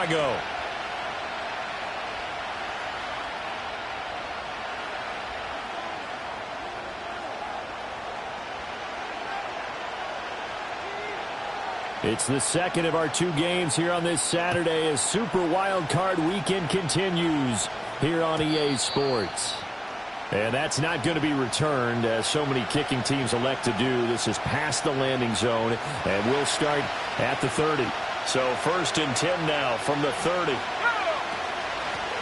Chicago. It's the second of our 2 games here on this Saturday as Super Wild Card Weekend continues here on EA Sports. And that's not going to be returned, as so many kicking teams elect to do. This is past the landing zone, and we'll start at the 30. So 1st and 10 now from the 30.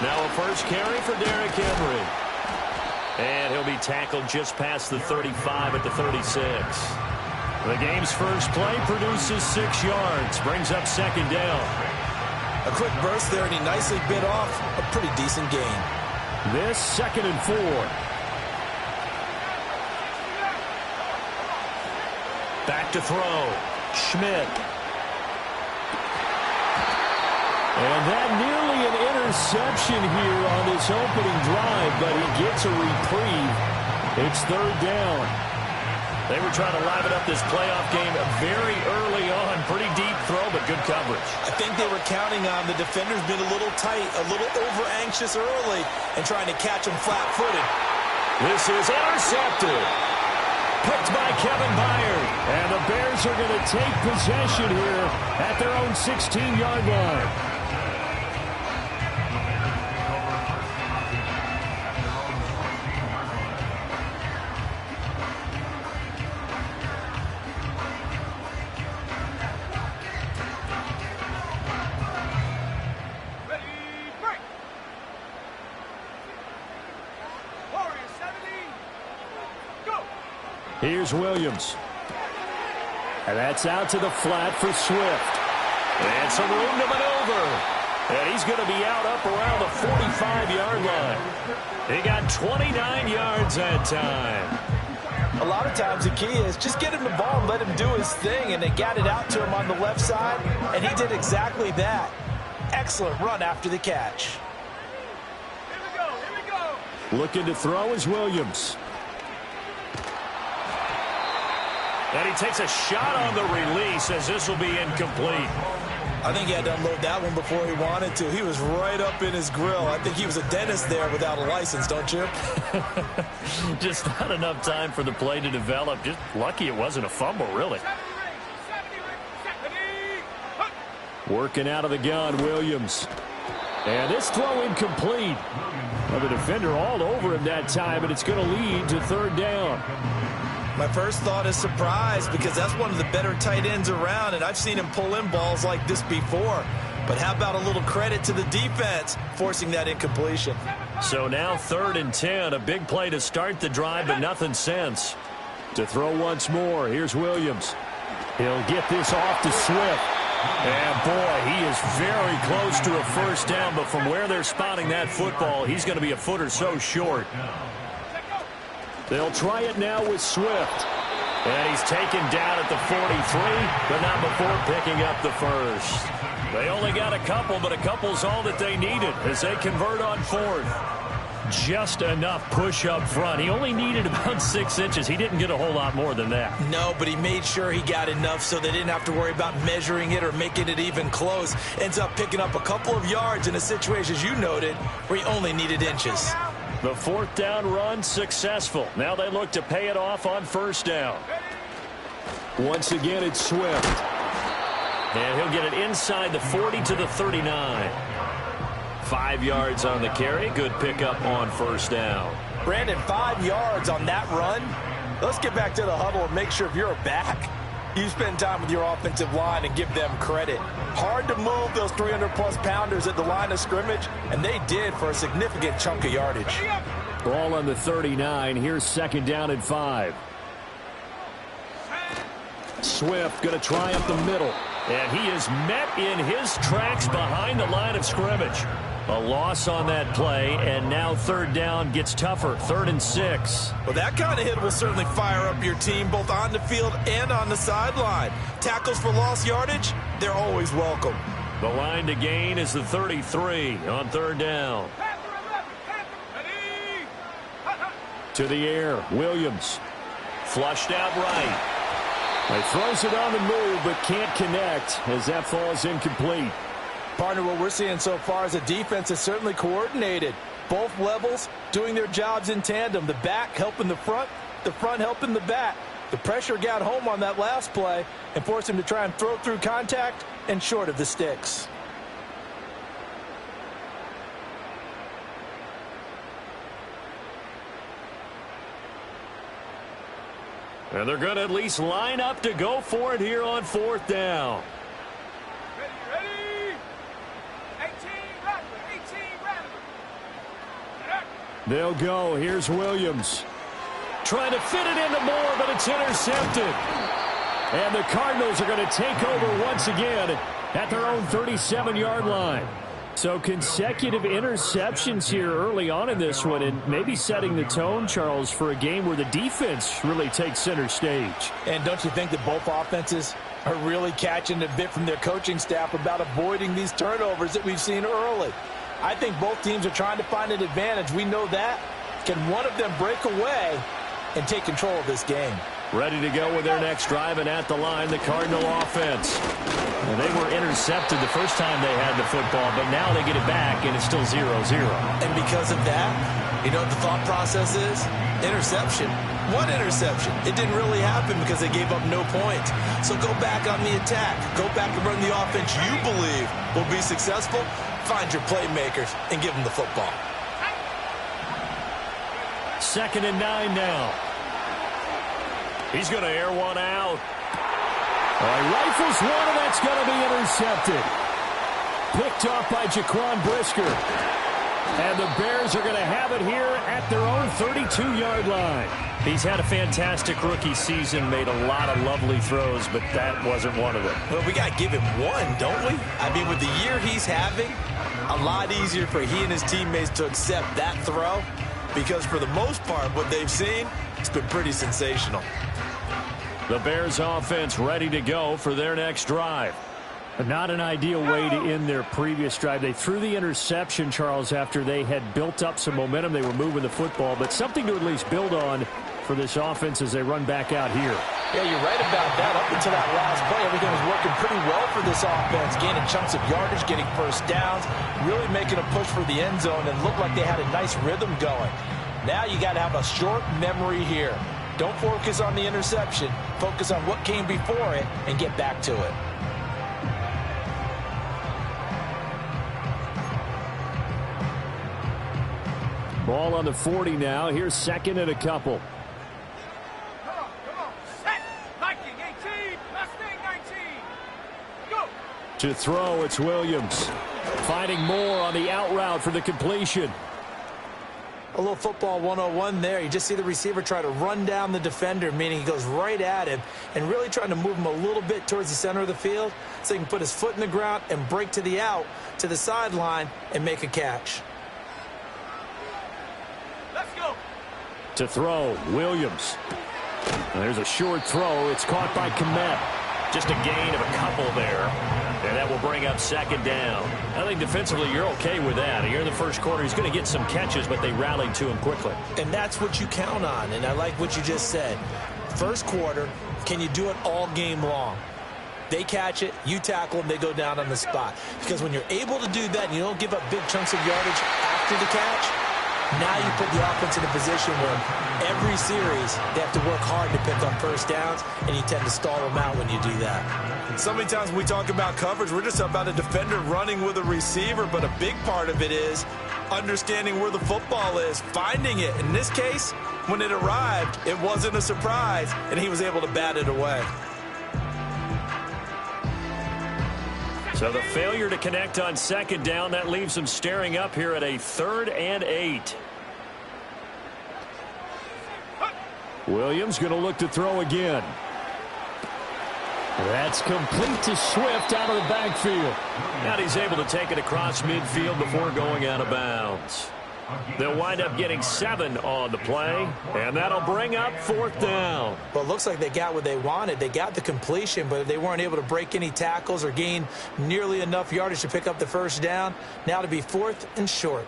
Now a first carry for Derrick Henry. And he'll be tackled just past the 35 at the 36. The game's first play produces 6 yards, brings up 2nd down. A quick burst there, and he nicely bit off a pretty decent gain. This 2nd and 4. Back to throw. Schmidt. And that nearly an interception here on this opening drive, but he gets a reprieve. It's 3rd down. They were trying to liven up this playoff game very early on. Pretty deep throw, but good coverage. I think they were counting on the defenders being a little tight, a little over-anxious early, and trying to catch them flat-footed. This is intercepted. Picked by Kevin Byard. And the Bears are going to take possession here at their own 16-yard line. Here's Williams. And that's out to the flat for Swift. And some room to maneuver. And he's going to be out up around the 45-yard line. He got 29 yards that time. A lot of times the key is just get him the ball and let him do his thing. And they got it out to him on the left side. And he did exactly that. Excellent run after the catch. Here we go. Looking to throw is Williams. And he takes a shot on the release as this will be incomplete. I think he had to unload that one before he wanted to. He was right up in his grill. I think he was a dentist there without a license, don't you? Just not enough time for the play to develop. Just lucky it wasn't a fumble, really. Working out of the gun, Williams. And this throw incomplete. Well, the defender all over him that time, and it's going to lead to 3rd down. My first thought is surprise, because that's one of the better tight ends around, and I've seen him pull in balls like this before. But how about a little credit to the defense forcing that incompletion? So now 3rd and 10, a big play to start the drive, but nothing since. To throw once more, here's Williams. He'll get this off to Swift. And boy, he is very close to a first down, but from where they're spotting that football, he's going to be a foot or so short. They'll try it now with Swift. And he's taken down at the 43, but not before picking up the first. They only got a couple, but a couple's all that they needed as they convert on 4th. Just enough push up front. He only needed about 6 inches. He didn't get a whole lot more than that. No, but he made sure he got enough so they didn't have to worry about measuring it or making it even close. Ends up picking up a couple of yards in a situation, as you noted, where he only needed inches. The 4th down run successful. Now they look to pay it off on 1st down. Once again, it's Swift. And he'll get it inside the 40 to the 39. 5 yards on the carry. Good pickup on 1st down. Brandon, 5 yards on that run. Let's get back to the huddle and make sure if you're a back, you spend time with your offensive line and give them credit. Hard to move those 300-plus pounders at the line of scrimmage, and they did for a significant chunk of yardage. Ball on the 39. Here's 2nd down and 5. Swift going to try up the middle. And he is met in his tracks behind the line of scrimmage. A loss on that play, and now 3rd down gets tougher. 3rd and 6. Well, that kind of hit will certainly fire up your team both on the field and on the sideline. Tackles for lost yardage, they're always welcome. The line to gain is the 33 on 3rd down. To the air, Williams. Flushed out right. He throws it on the move, but can't connect as that falls incomplete. Partner, what we're seeing so far is the defense is certainly coordinated. Both levels doing their jobs in tandem. The back helping the front helping the back. The pressure got home on that last play and forced him to try and throw through contact and short of the sticks. And they're going to at least line up to go for it here on 4th down. Ready? 18, They'll go. Here's Williams. Trying to fit it into Moore, but it's intercepted. And the Cardinals are going to take over once again at their own 37-yard line. So consecutive interceptions here early on in this one, and maybe setting the tone, Charles, for a game where the defense really takes center stage. And don't you think that both offenses are really catching a bit from their coaching staff about avoiding these turnovers that we've seen early? I think both teams are trying to find an advantage. We know that. Can one of them break away and take control of this game? Ready to go with their next drive, and at the line, the Cardinal offense. And they were intercepted the first time they had the football, but now they get it back, and it's still 0-0. And because of that, you know what the thought process is? Interception. One interception. It didn't really happen because they gave up no points. So go back on the attack. Go back and run the offense you believe will be successful. Find your playmakers and give them the football. 2nd and 9 now. He's going to air one out. He rifles one, and that's going to be intercepted. Picked off by Jaquan Brisker. And the Bears are going to have it here at their own 32-yard line. He's had a fantastic rookie season, made a lot of lovely throws, but that wasn't one of them. Well, we got to give him one, don't we? I mean, with the year he's having, a lot easier for he and his teammates to accept that throw, because for the most part, what they've seen, it's been pretty sensational. The Bears offense ready to go for their next drive. But not an ideal way to end their previous drive. They threw the interception, Charles, after they had built up some momentum. They were moving the football, but something to at least build on for this offense as they run back out here. Yeah, you're right about that. Up until that last play, everything was working pretty well for this offense, gaining chunks of yardage, getting first downs, really making a push for the end zone, and looked like they had a nice rhythm going. Now you got to have a short memory here. Don't focus on the interception. Focus on what came before it and get back to it. Ball on the 40 now. Here's 2nd and a couple. Come on. Set. 19, 18. Mustang 19. Go. To throw, it's Williams. Finding Moore on the out route for the completion. A little football 101 there. You just see the receiver try to run down the defender, meaning he goes right at him and really trying to move him a little bit towards the center of the field so he can put his foot in the ground and break to the out, to the sideline, and make a catch. Let's go. To throw, Williams. And there's a short throw. It's caught by Kmet. Just a gain of a couple there. And that will bring up 2nd down. I think defensively you're okay with that. Here in the first quarter, he's going to get some catches, but they rallied to him quickly. And that's what you count on, and I like what you just said. First quarter, can you do it all game long? They catch it, you tackle them, they go down on the spot. Because when you're able to do that and you don't give up big chunks of yardage after the catch, now you put the offense in a position where every series they have to work hard to pick up first downs, and you tend to stall them out when you do that. So many times when we talk about coverage, we're just about a defender running with a receiver, but a big part of it is understanding where the football is, finding it. In this case, when it arrived, it wasn't a surprise, and he was able to bat it away. So the failure to connect on 2nd down, that leaves them staring up here at a 3rd and 8. Williams going to look to throw again. That's complete to Swift out of the backfield. And he's able to take it across midfield before going out of bounds. They'll wind up getting 7 on the play, and that'll bring up 4th down. Well, it looks like they got what they wanted. They got the completion, but they weren't able to break any tackles or gain nearly enough yardage to pick up the first down. Now to be 4th and short.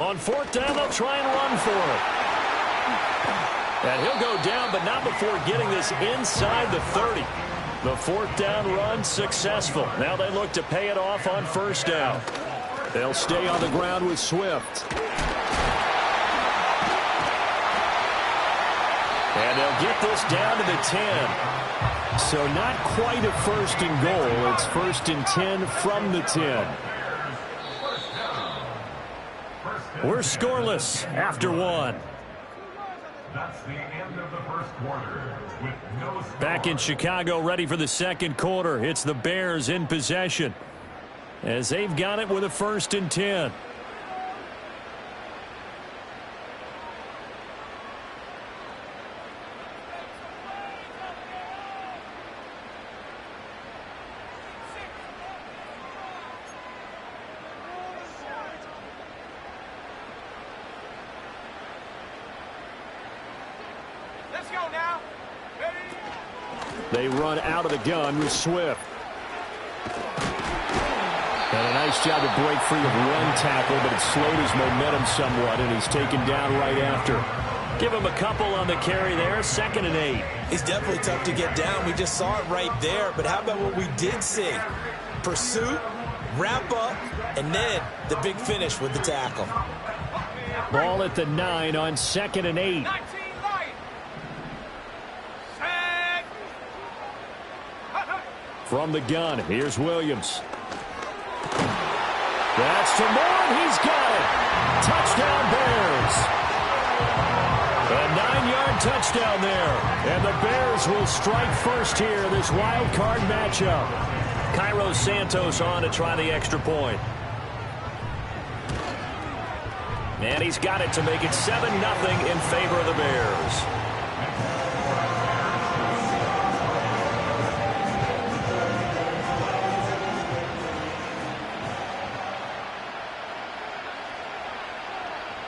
On 4th down, they'll try and run for it. And he'll go down, but not before getting this inside the 30. The fourth down run successful. Now they look to pay it off on first down. They'll stay on the ground with Swift. And they'll get this down to the 10. So not quite a first and goal. It's first and 10 from the 10. We're scoreless after one. That's the end of the first quarter. With no score. Back in Chicago, ready for the second quarter. It's the Bears in possession as they've got it with a first and 10. Let's go now. Ready? They run out of the gun with Swift. And a nice job to break free of one tackle, but it slowed his momentum somewhat, and he's taken down right after. Give him a couple on the carry there, 2nd and 8. He's definitely tough to get down. We just saw it right there. But how about what we did see? Pursuit, wrap up, and then the big finish with the tackle. Ball at the 9 on 2nd and 8. 19 light. Set. From the gun, here's Williams. That's to Moore. He's got it. Touchdown, Bears. A 9-yard touchdown there. And the Bears will strike first here, this wild card matchup. Cairo Santos on to try the extra point. And he's got it to make it 7-0 in favor of the Bears.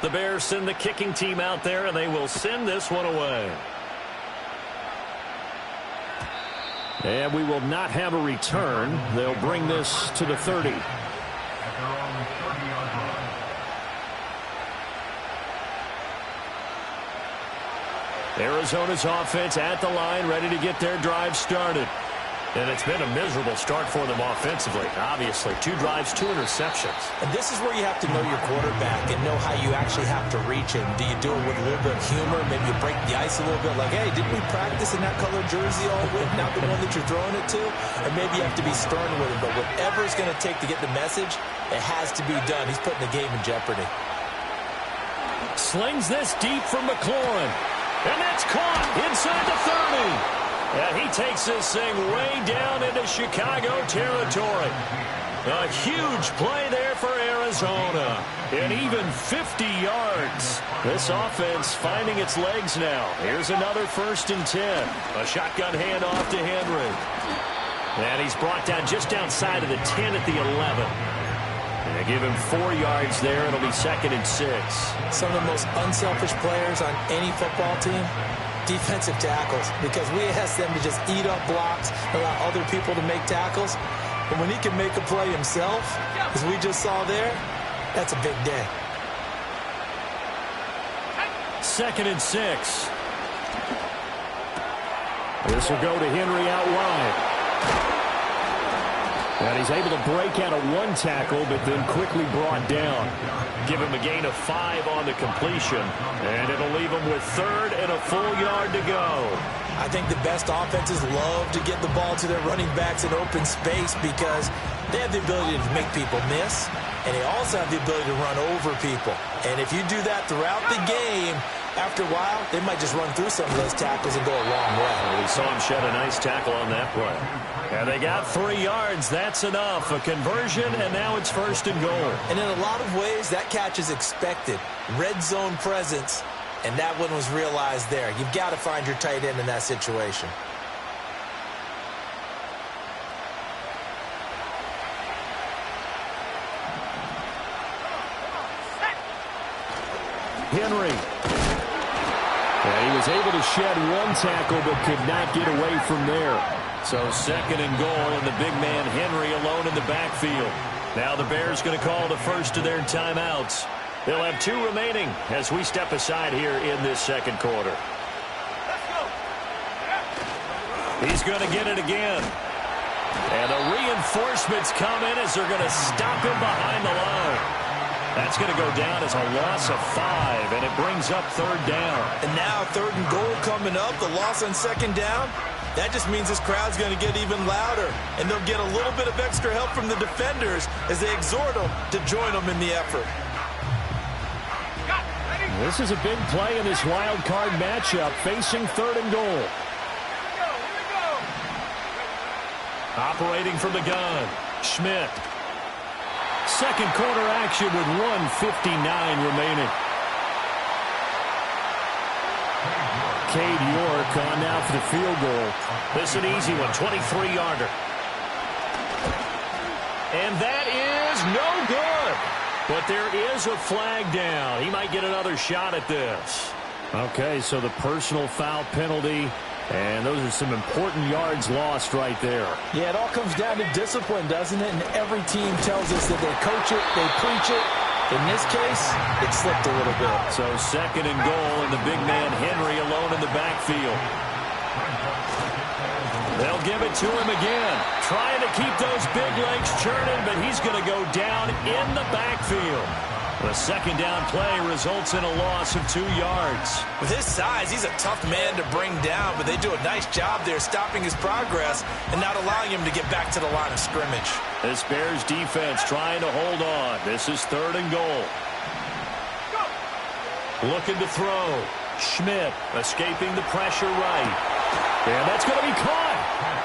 The Bears send the kicking team out there, and they will send this one away. And we will not have a return. They'll bring this to the 30. Arizona's offense at the line, ready to get their drive started. And it's been a miserable start for them offensively. Obviously, 2 drives, 2 interceptions. And this is where you have to know your quarterback and know how you actually have to reach him. Do you do it with a little bit of humor? Maybe you break the ice a little bit like, hey, didn't we practice in that colored jersey all week? Not the one that you're throwing it to? Or maybe you have to be stern with him. But whatever it's going to take to get the message, it has to be done. He's putting the game in jeopardy. Slings this deep from McLaurin. And that's caught inside the 30. And he takes this thing way down into Chicago territory. A huge play there for Arizona. And even 50 yards. This offense finding its legs now. Here's another 1st and 10. A shotgun handoff to Henry. And he's brought down just outside of the 10 at the 11. And they give him 4 yards there. It'll be 2nd and 6. Some of the most unselfish players on any football team, defensive tackles, because we ask them to just eat up blocks, allow other people to make tackles. But when he can make a play himself, as we just saw there, that's a big day. 2nd and 6. This will go to Henry out wide. And he's able to break out of one tackle, but then quickly brought down. Give him a gain of 5 on the completion. And it'll leave him with 3rd and a full yard to go. I think the best offenses love to get the ball to their running backs in open space because they have the ability to make people miss, and they also have the ability to run over people. And if you do that throughout the game, after a while, they might just run through some of those tackles and go a long way. Well, we saw him shed a nice tackle on that play. And they got 3 yards. That's enough. A conversion, and now it's 1st and goal. And in a lot of ways, that catch is expected. Red zone presence, and that one was realized there. You've got to find your tight end in that situation. Henry. And he was able to shed one tackle but could not get away from there. So 2nd and goal, and the big man Henry alone in the backfield. Now the Bears going to call the first of their timeouts. They'll have 2 remaining as we step aside here in this second quarter. Let's go. He's going to get it again. And the reinforcements come in as they're going to stop him behind the line. That's going to go down as a loss of 5, and it brings up 3rd down. And now 3rd and goal coming up, the loss on 2nd down. That just means this crowd's going to get even louder, and they'll get a little bit of extra help from the defenders as they exhort them to join them in the effort. This is a big play in this wild card matchup, facing 3rd and goal. Operating from the gun, Schmidt. Second quarter action with 1:59 remaining. Cade York on now for the field goal. This is an easy one, 23-yarder. And that is no good. But there is a flag down. He might get another shot at this. Okay, so the personal foul penalty. And those are some important yards lost right there. Yeah, it all comes down to discipline, doesn't it? And every team tells us that they coach it, they preach it. In this case, it slipped a little bit. So 2nd and goal, and the big man Henry alone in the backfield. They'll give it to him again. Trying to keep those big legs churning, but he's going to go down in the backfield. The 2nd down play results in a loss of 2 yards. With his size, he's a tough man to bring down, but they do a nice job there stopping his progress and not allowing him to get back to the line of scrimmage. This Bears defense trying to hold on. This is 3rd and goal. Looking to throw. Schmidt escaping the pressure right. And that's going to be caught.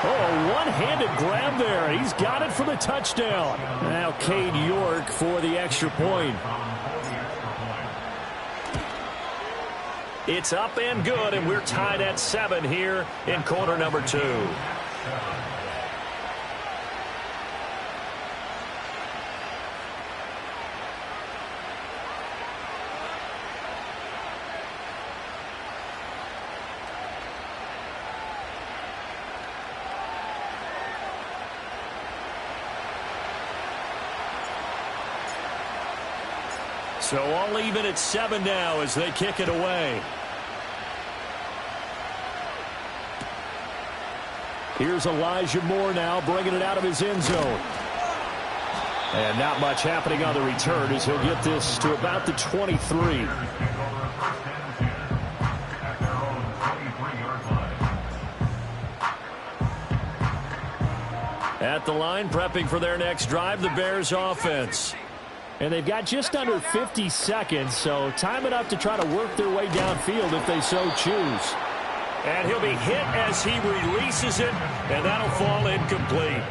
Oh, one-handed grab there. He's got it for the touchdown. Now Cade York for the extra point. It's up and good, and we're tied at 7 here in quarter number 2. So all even at 7 now as they kick it away. Here's Elijah Moore now bringing it out of his end zone. And not much happening on the return as he'll get this to about the 23. At the line, prepping for their next drive, the Bears offense. And they've got just under 50 seconds, so time enough to try to work their way downfield if they so choose. And he'll be hit as he releases it, and that'll fall incomplete.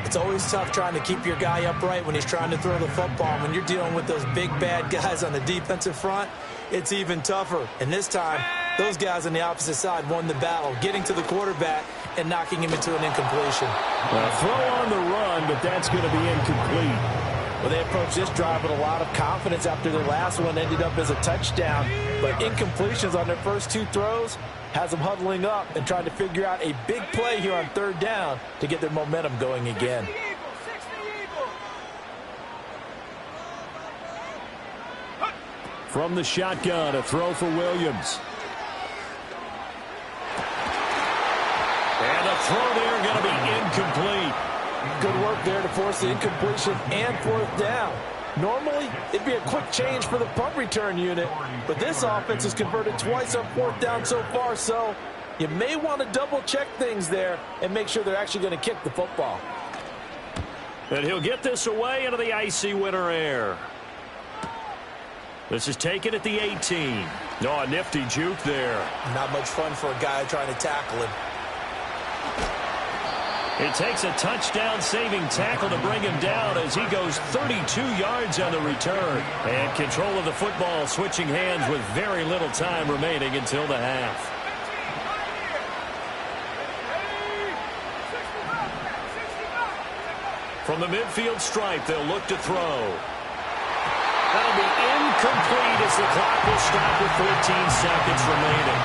It's always tough trying to keep your guy upright when he's trying to throw the football. When you're dealing with those big, bad guys on the defensive front, it's even tougher. And this time, those guys on the opposite side won the battle, getting to the quarterback and knocking him into an incompletion. Well, throw on the run, but that's going to be incomplete. Well, they approached this drive with a lot of confidence after their last one ended up as a touchdown. But incompletions on their first 2 throws has them huddling up and trying to figure out a big play here on 3rd down to get their momentum going again. From the shotgun, a throw for Williams. And a throw there going to be incomplete. Good work there to force the incompletion and 4th down. Normally, it'd be a quick change for the punt return unit, but this offense has converted twice on 4th down so far, so you may want to double-check things there and make sure they're actually going to kick the football. And he'll get this away into the icy winter air. This is taken at the 18. Oh, a nifty juke there. Not much fun for a guy trying to tackle him. It takes a touchdown-saving tackle to bring him down as he goes 32 yards on the return. And control of the football switching hands with very little time remaining until the half. From the midfield stripe, they'll look to throw. That'll be incomplete as the clock will stop with 14 seconds remaining.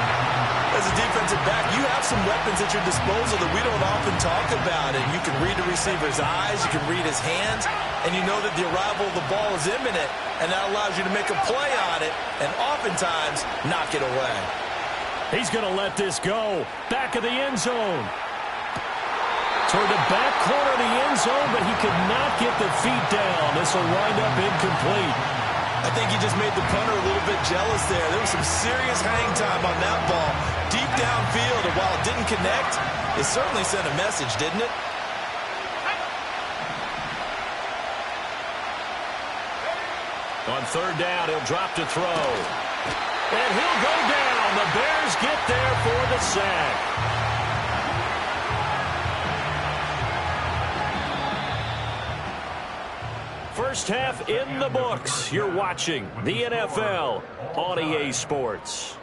As a defensive back, you have some weapons at your disposal that we don't often talk about. And you can read a receiver's eyes, you can read his hands, and you know that the arrival of the ball is imminent, and that allows you to make a play on it and oftentimes knock it away. He's going to let this go. Back of the end zone. toward the back corner of the end zone, but he could not get the feet down. This will wind up incomplete. I think he just made the punter a little bit jealous there. There was some serious hang time on that ball, deep downfield, and while it didn't connect, it certainly sent a message, didn't it? On third down, he'll drop to throw. And he'll go down. The Bears get there for the sack. First half in the books. You're watching the NFL on EA Sports.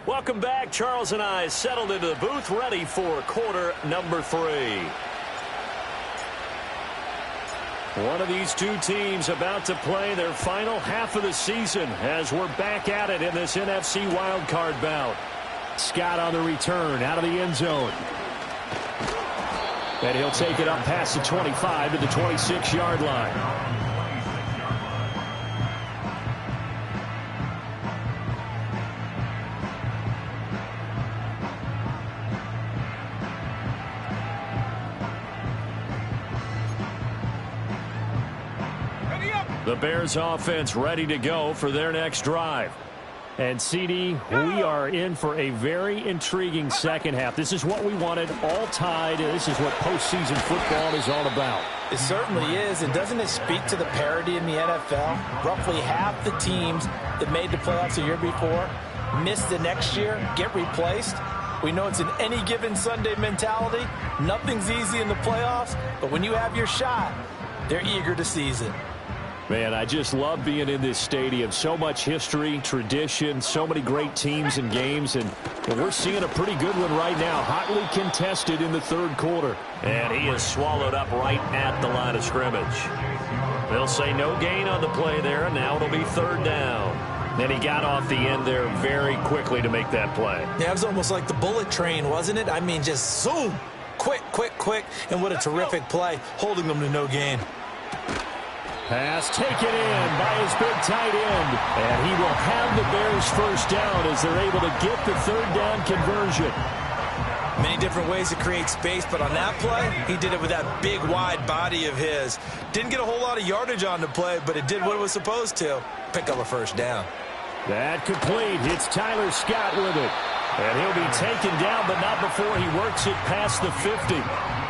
Welcome back. Charles and I settled into the booth, ready for quarter number 3. One of these two teams about to play their final half of the season as we're back at it in this NFC wildcard bout. Scott on the return out of the end zone. And he'll take it up past the 25 to the 26-yard line. The Bears offense ready to go for their next drive. And CD, we are in for a very intriguing second half. This is what we wanted, all tied. This is what postseason football is all about. It certainly is, and doesn't it speak to the parity in the NFL? Roughly half the teams that made the playoffs the year before miss the next year, get replaced. We know it's an any given Sunday mentality. Nothing's easy in the playoffs, but when you have your shot, they're eager to seize it. Man, I just love being in this stadium. So much history, tradition, so many great teams and games, and we're seeing a pretty good one right now. Hotly contested in the third quarter. And he is swallowed up right at the line of scrimmage. They'll say no gain on the play there, and now it'll be third down. And he got off the end there very quickly to make that play. Yeah, it was almost like the bullet train, wasn't it? I mean, just zoom, quick, and what a terrific play, holding them to no gain. Pass taken in by his big tight end. And he will have the Bears first down as they're able to get the third down conversion. Many different ways to create space, but on that play, he did it with that big, wide body of his. Didn't get a whole lot of yardage on the play, but it did what it was supposed to. Pick up a first down. That complete. It's Tyler Scott with it. And he'll be taken down, but not before he works it past the 50.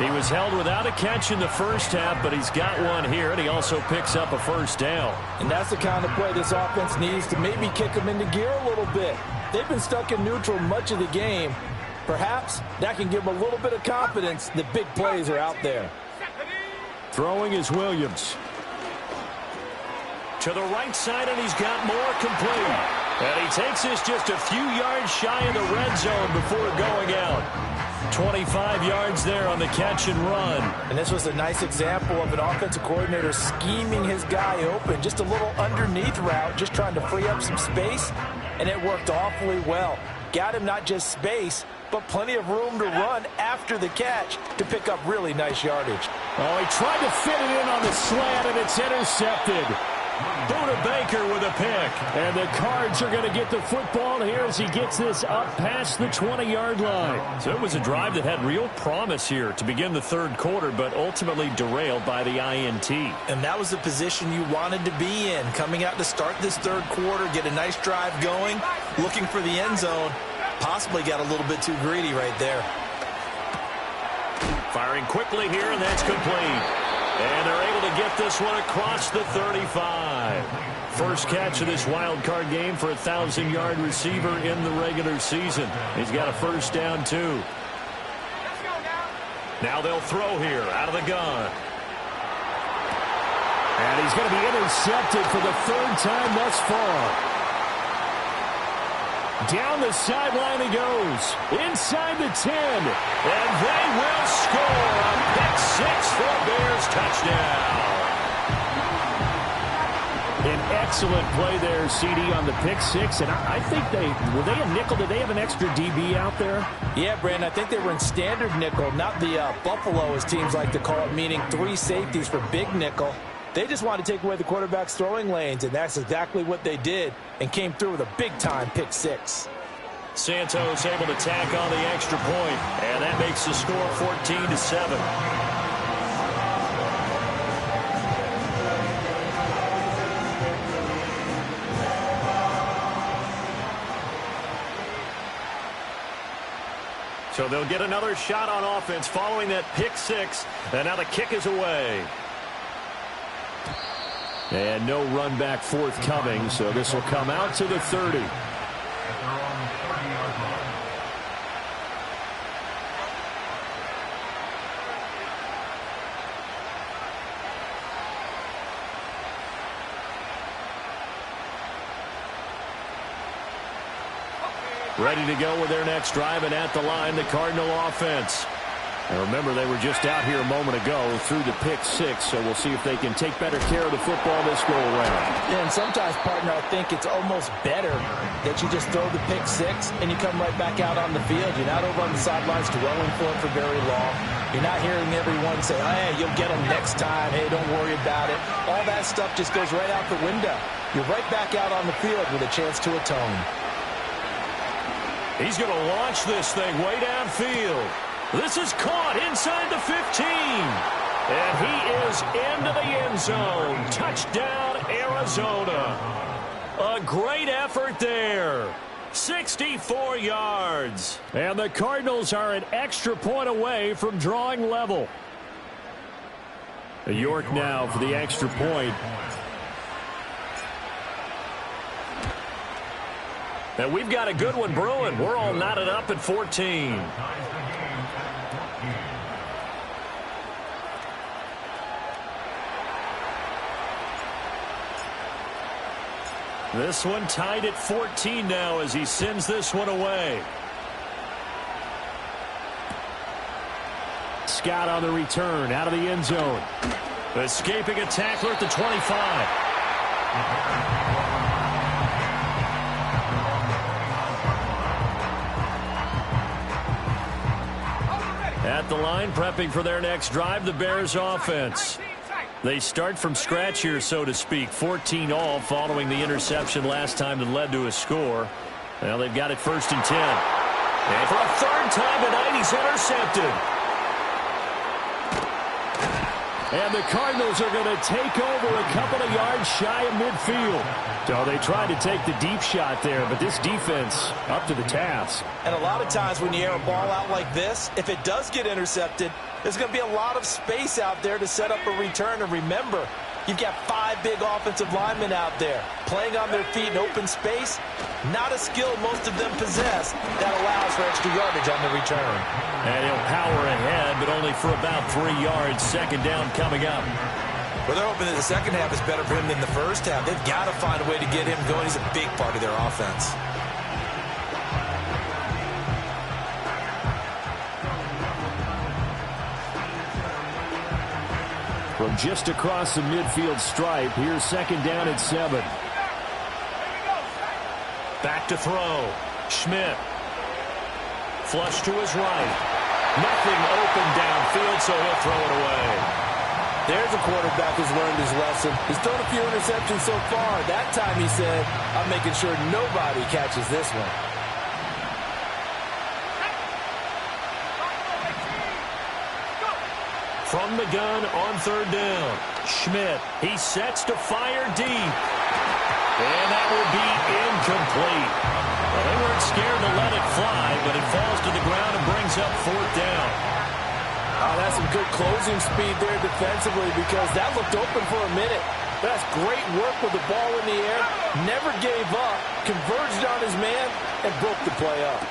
He was held without a catch in the first half, but he's got one here, and he also picks up a first down. And that's the kind of play this offense needs to maybe kick them into gear a little bit. They've been stuck in neutral much of the game. Perhaps that can give them a little bit of confidence that big plays are out there. Throwing is Williams. To the right side, and he's got more complete. And he takes this just a few yards shy of the red zone before going out. 25 yards there on the catch and run. And this was a nice example of an offensive coordinator scheming his guy open. Just a little underneath route, just trying to free up some space. And it worked awfully well. Got him not just space, but plenty of room to run after the catch to pick up really nice yardage. Oh, he tried to fit it in on the slant, and it's intercepted. Buda Baker with a pick. And the Cards are going to get the football here as he gets this up past the 20-yard line. So it was a drive that had real promise here to begin the third quarter, but ultimately derailed by the INT. And that was the position you wanted to be in, coming out to start this third quarter, get a nice drive going, looking for the end zone. Possibly got a little bit too greedy right there. Firing quickly here, and that's complete. And they're able to get this one across the 35. First catch of this wild card game for a 1,000-yard receiver in the regular season. He's got a first down, too. Now they'll throw here out of the gun. And he's going to be intercepted for the third time thus far. Down the sideline he goes. Inside the 10. And they will score a pick six for a Bears touchdown. An excellent play there, CD, on the pick six. And I think were they a nickel? Did they have an extra DB out there? Yeah, Brandon, I think they were in standard nickel, not the Buffalo, as teams like to call it, meaning 3 safeties for big nickel. They just wanted to take away the quarterback's throwing lanes, and that's exactly what they did and came through with a big-time pick six. Santos able to tack on the extra point, and that makes the score 14-7. So they'll get another shot on offense following that pick six, and now the kick is away. And no run back forthcoming, so this will come out to the 30. Ready to go with their next drive, and at the line, the Cardinal offense. And remember, they were just out here a moment ago through the pick six, so we'll see if they can take better care of the football this go-around. Yeah, and sometimes, partner, I think it's almost better that you just throw the pick six and you come right back out on the field. You're not over on the sidelines dwelling for it for very long. You're not hearing everyone say, hey, you'll get them next time. Hey, don't worry about it. All that stuff just goes right out the window. You're right back out on the field with a chance to atone. He's going to launch this thing way downfield. This is caught inside the 15. And he is into the end zone. Touchdown, Arizona. A great effort there. 64 yards. And the Cardinals are an extra point away from drawing level. York now for the extra point. And we've got a good one brewing. We're all knotted up at 14. This one tied at 14 now as he sends this one away. Scott on the return out of the end zone. Escaping a tackler at the 25. At the line, prepping for their next drive, the Bears offense. They start from scratch here, so to speak. 14 all following the interception last time that led to a score. Well, they've got it 1st and 10. And for a third time tonight, he's intercepted. And the Cardinals are going to take over a couple of yards shy of midfield. So they tried to take the deep shot there, but this defense up to the task. And a lot of times when you air a ball out like this, if it does get intercepted, there's going to be a lot of space out there to set up a return. And remember, you've got 5 big offensive linemen out there playing on their feet in open space. Not a skill most of them possess that allows for extra yardage on the return. And he'll power ahead, but only for about 3 yards. 2nd down coming up. Well, they're hoping that the second half is better for him than the first half. They've got to find a way to get him going. He's a big part of their offense. From just across the midfield stripe, here's 2nd down at 7. Back to throw. Schmidt. Flush to his right. Nothing open downfield, so he'll throw it away. There's a quarterback who's learned his lesson. He's thrown a few interceptions so far. That time he said, I'm making sure nobody catches this one. From the gun on 3rd down. Schmidt, he sets to fire deep. And that will be incomplete. Well, they weren't scared to let it fly, but it falls to the ground and brings up 4th down. Oh, that's some good closing speed there defensively because that looked open for a minute. That's great work with the ball in the air. Never gave up, converged on his man, and broke the play up.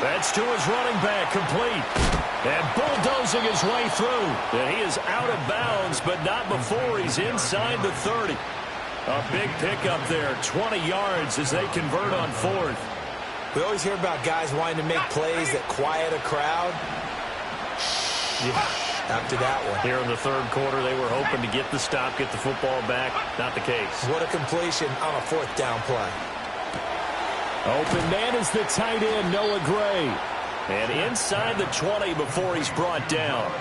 That's to his running back, complete. And bulldozing his way through. And he is out of bounds, but not before he's inside the 30. A big pickup there, 20 yards as they convert on 4th. We always hear about guys wanting to make plays that quiet a crowd. After that one. Here in the third quarter, they were hoping to get the stop, get the football back. Not the case. What a completion on a fourth down play. Open man is the tight end, Noah Gray. And inside the 20 before he's brought down.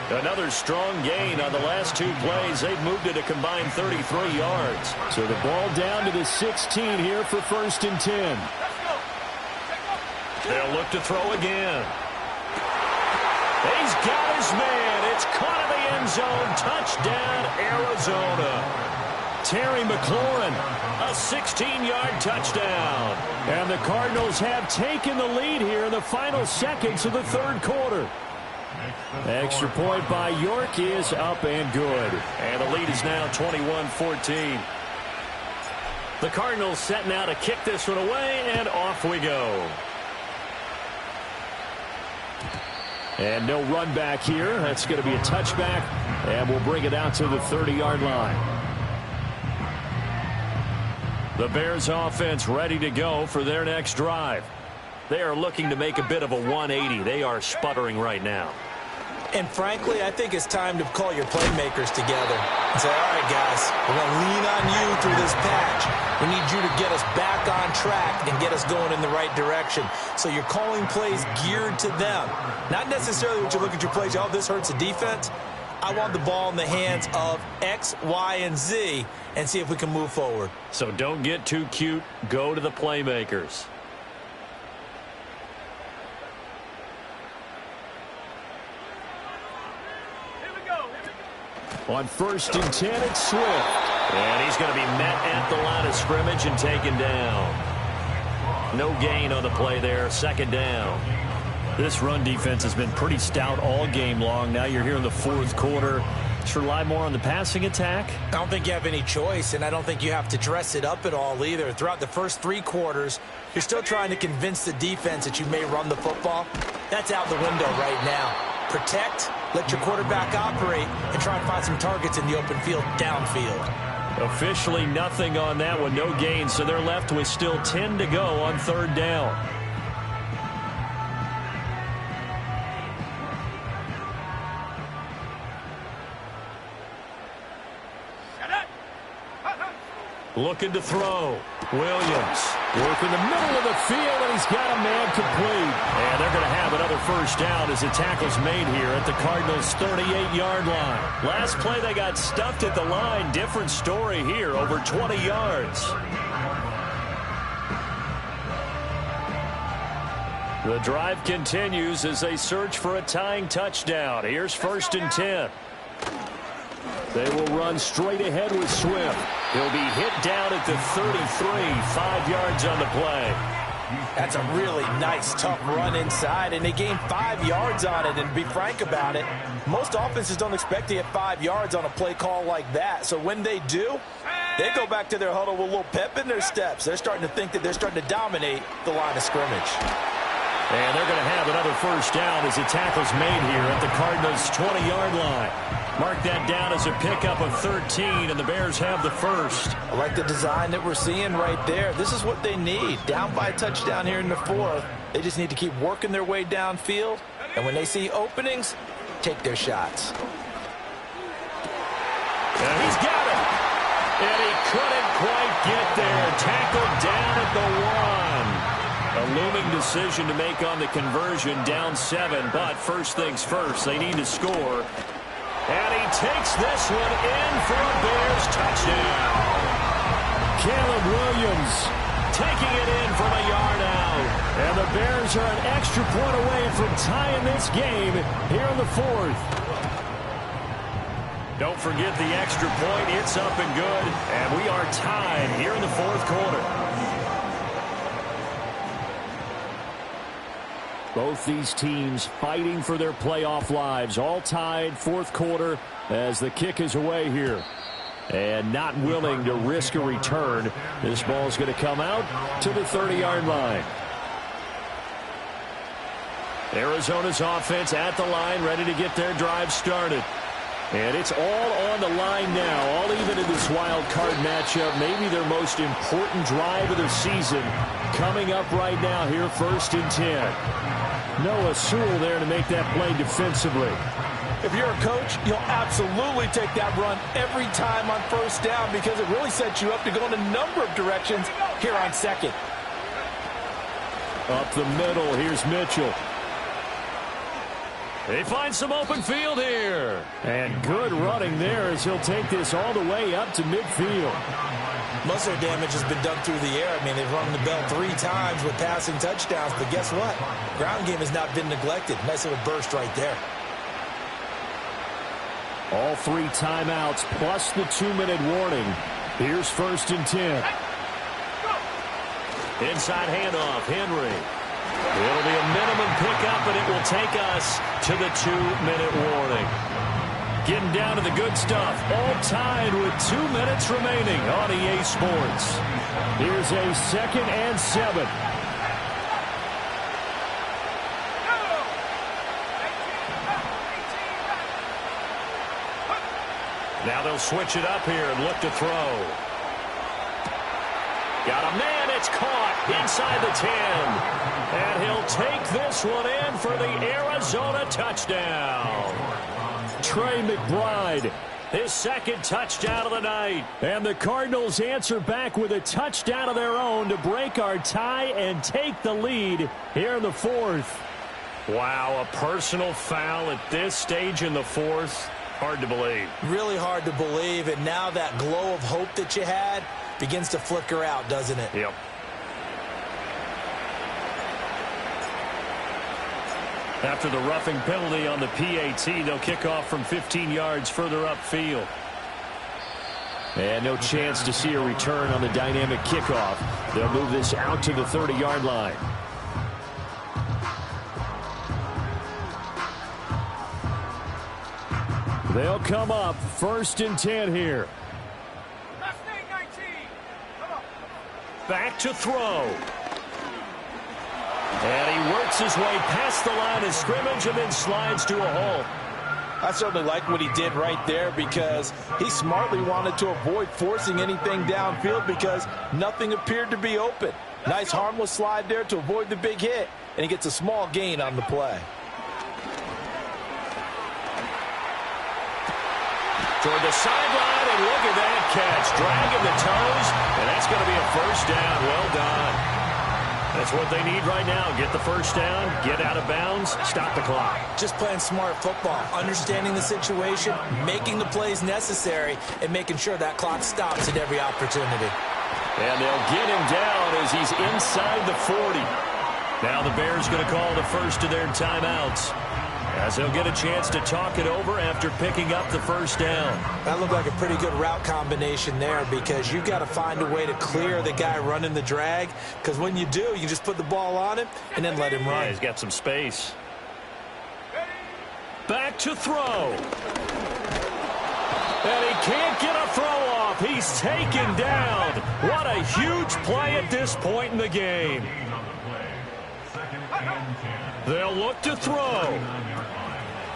Another strong gain on the last two plays. They've moved it a combined 33 yards. So the ball down to the 16 here for 1st and 10. They'll look to throw again. He's got his man. It's caught in the end zone. Touchdown, Arizona. Terry McLaurin, a 16-yard touchdown. And the Cardinals have taken the lead here in the final seconds of the third quarter. Extra point by York is up and good. And the lead is now 21-14. The Cardinals setting out to kick this one away, and off we go. And no run back here. That's going to be a touchback, and we'll bring it out to the 30-yard line. The Bears offense ready to go for their next drive. They are looking to make a bit of a 180. They are sputtering right now. And frankly, I think it's time to call your playmakers together and say, all right, guys, we're going to lean on you through this patch. We need you to get us back on track and get us going in the right direction. So you're calling plays geared to them. Not necessarily what you look at your plays, oh, this hurts the defense. I want the ball in the hands of X, Y, and Z and see if we can move forward. So don't get too cute. Go to the playmakers. On 1st and 10, it's Swift. And he's going to be met at the line of scrimmage and taken down. No gain on the play there. 2nd down. This run defense has been pretty stout all game long. Now you're here in the fourth quarter. Let's rely more on the passing attack. I don't think you have any choice, and I don't think you have to dress it up at all either. Throughout the first 3 quarters, you're still trying to convince the defense that you may run the football. That's out the window right now. Protect, let your quarterback operate, and try and find some targets in the open field downfield. Officially nothing on that one, no gain, so they're left with still 10 to go on 3rd down. Looking to throw. Williams working the middle of the field, and he's got a man complete. And they're going to have another 1st down as the tackle's made here at the Cardinals' 38-yard line. Last play, they got stuffed at the line. Different story here, over 20 yards. The drive continues as they search for a tying touchdown. Here's 1st and 10. They will run straight ahead with Swift. He'll be hit down at the 33, 5 yards on the play. That's a really nice, tough run inside, and they gained 5 yards on it. And to be frank about it, most offenses don't expect to get 5 yards on a play call like that. So when they do, they go back to their huddle with a little pep in their steps. They're starting to think that they're starting to dominate the line of scrimmage. And they're going to have another 1st down as the tackle's made here at the Cardinals' 20-yard line. Mark that down as a pickup of 13, and the Bears have the 1st. I like the design that we're seeing right there. This is what they need. Down by a touchdown here in the 4th. They just need to keep working their way downfield. And when they see openings, take their shots. And he's got it. And he couldn't quite get there. Tackled down at the 1. A looming decision to make on the conversion, down 7. But first things first, they need to score. And he takes this one in for a Bears touchdown. Caleb Williams taking it in from a yard out. And the Bears are an extra point away from tying this game here in the 4th. Don't forget the extra point. It's up and good. And we are tied here in the 4th quarter. Both these teams fighting for their playoff lives. All tied, 4th quarter as the kick is away here. And not willing to risk a return. This ball's going to come out to the 30-yard line. Arizona's offense at the line, ready to get their drive started. And it's all on the line now, all even in this wild card matchup. Maybe their most important drive of the season coming up right now here, 1st and 10. Noah Sewell there to make that play defensively. If you're a coach, you'll absolutely take that run every time on 1st down because it really sets you up to go in a number of directions here on 2nd. Up the middle, here's Mitchell. They find some open field here. And good running there as he'll take this all the way up to midfield. Most of their damage has been done through the air. I mean, they've rung the bell 3 times with passing touchdowns, but guess what? Ground game has not been neglected. Nice little burst right there. All 3 timeouts plus the 2-minute warning. Here's 1st and 10. Inside handoff, Henry. It'll be a minimum pickup, but it will take us to the 2-minute warning. Getting down to the good stuff. All tied with 2 minutes remaining on EA Sports. Here's a 2nd and 7. Now they'll switch it up here and look to throw. Got a man, it's caught inside the 10. And he'll take this one in for the Arizona touchdown. Trey McBride, his 2nd touchdown of the night. And the Cardinals answer back with a touchdown of their own to break our tie and take the lead here in the 4th. Wow, a personal foul at this stage in the 4th. Hard to believe. Really hard to believe, and now that glow of hope that you had begins to flicker out, doesn't it? Yep. After the roughing penalty on the PAT, they'll kick off from 15 yards further upfield. And no chance to see a return on the dynamic kickoff. They'll move this out to the 30-yard line. They'll come up 1st and 10 here. Back to throw. And he works his way past the line of scrimmage and then slides to a halt. I certainly like what he did right there because he smartly wanted to avoid forcing anything downfield because nothing appeared to be open. Nice harmless slide there to avoid the big hit, and he gets a small gain on the play. Toward the sideline, and look at that catch. Dragging the toes, and that's going to be a 1st down. Well done. That's what they need right now. Get the 1st down, get out of bounds, stop the clock. Just playing smart football, understanding the situation, making the plays necessary, and making sure that clock stops at every opportunity. And they'll get him down as he's inside the 40. Now the Bears going to call the first of their timeouts, as they'll get a chance to talk it over after picking up the 1st down. That looked like a pretty good route combination there because you've got to find a way to clear the guy running the drag, because when you do, you just put the ball on him and then let him run. Yeah, he's got some space. Back to throw. And he can't get a throw off. He's taken down. What a huge play at this point in the game. They'll look to throw.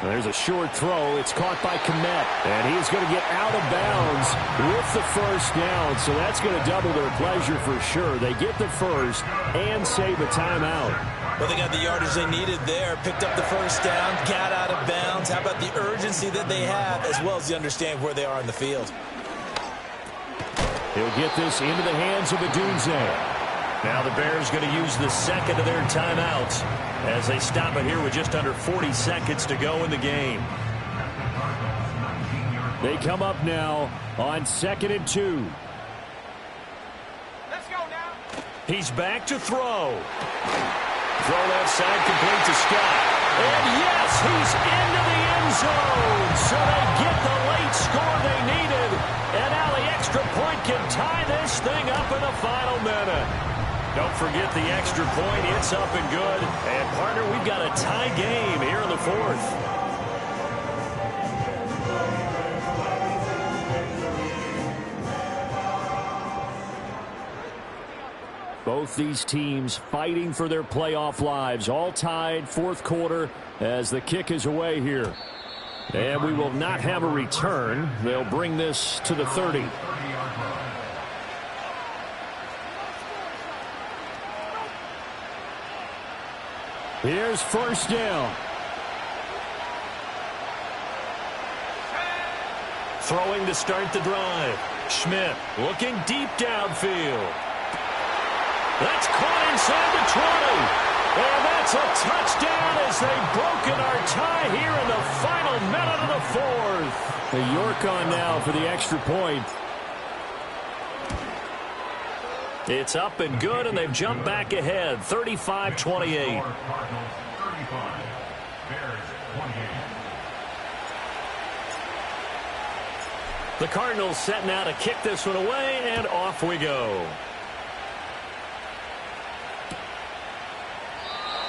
There's a short throw. It's caught by Kmet. And he's going to get out of bounds with the 1st down. So that's going to double their pleasure for sure. They get the 1st and save a timeout. Well, they got the yardage they needed there. Picked up the 1st down, got out of bounds. How about the urgency that they have, as well as the understanding where they are in the field. He'll get this into the hands of Adunze. Now the Bears going to use the 2nd of their timeouts as they stop it here with just under 40 seconds to go in the game. They come up now on 2nd and 2. Let's go now. He's back to throw. Throw left side, complete to Scott. And yes, he's into the end zone. So they get the late score they needed. And now the extra point can tie this thing up in the final minute. Don't forget the extra point. It's up and good. And, partner, we've got a tie game here in the 4th. Both these teams fighting for their playoff lives. All tied, 4th quarter, as the kick is away here. And we will not have a return. They'll bring this to the 30. Here's first down. Throwing to start the drive. Schmidt looking deep downfield. That's caught inside the 20. And that's a touchdown as they've broken our tie here in the final minute of the fourth. The York on now for the extra point. It's up and good, and they've jumped back ahead, 35-28. The Cardinals set now to kick this one away, and off we go.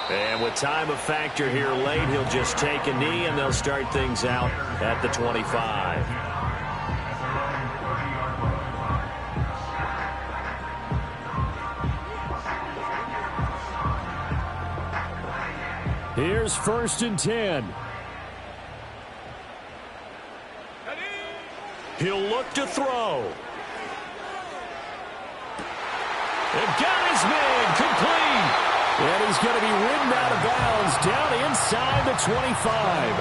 And with time a factor here late, he'll just take a knee, and they'll start things out at the 25. Here's first and 10. He'll look to throw. And got his man complete. And he's going to be ridden out of bounds down inside the 25.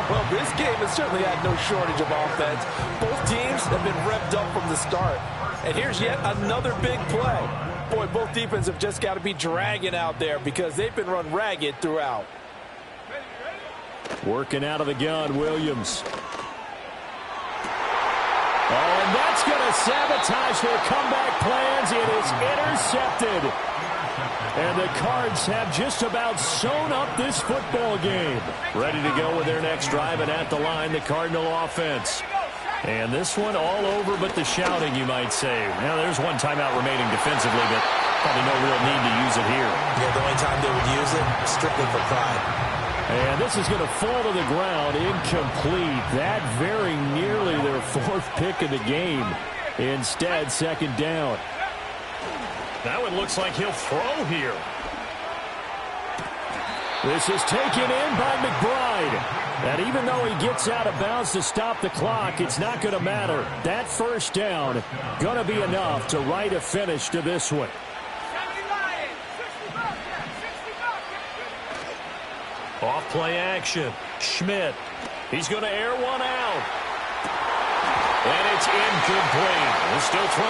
Well, this game has certainly had no shortage of offense. Both teams have been revved up from the start. And here's yet another big play. Boy, both defenses have just got to be dragging out there because they've been run ragged throughout. Working out of the gun, Williams. Oh, and that's going to sabotage their comeback plans. It is intercepted. And the Cards have just about sewn up this football game. Ready to go with their next drive, and at the line, the Cardinal offense. And this one all over but the shouting, you might say. Now, there's one timeout remaining defensively, but probably no real need to use it here. Yeah, the only time they would use it, strictly for pride. And this is going to fall to the ground, incomplete. That very nearly their fourth pick of the game. Instead, second down. That one looks like he'll throw here. This is taken in by McBride. And even though he gets out of bounds to stop the clock, it's not going to matter. That first down going to be enough to write a finish to this one. Off play action. Schmidt. He's going to air one out. And it's incomplete. He's still throwing.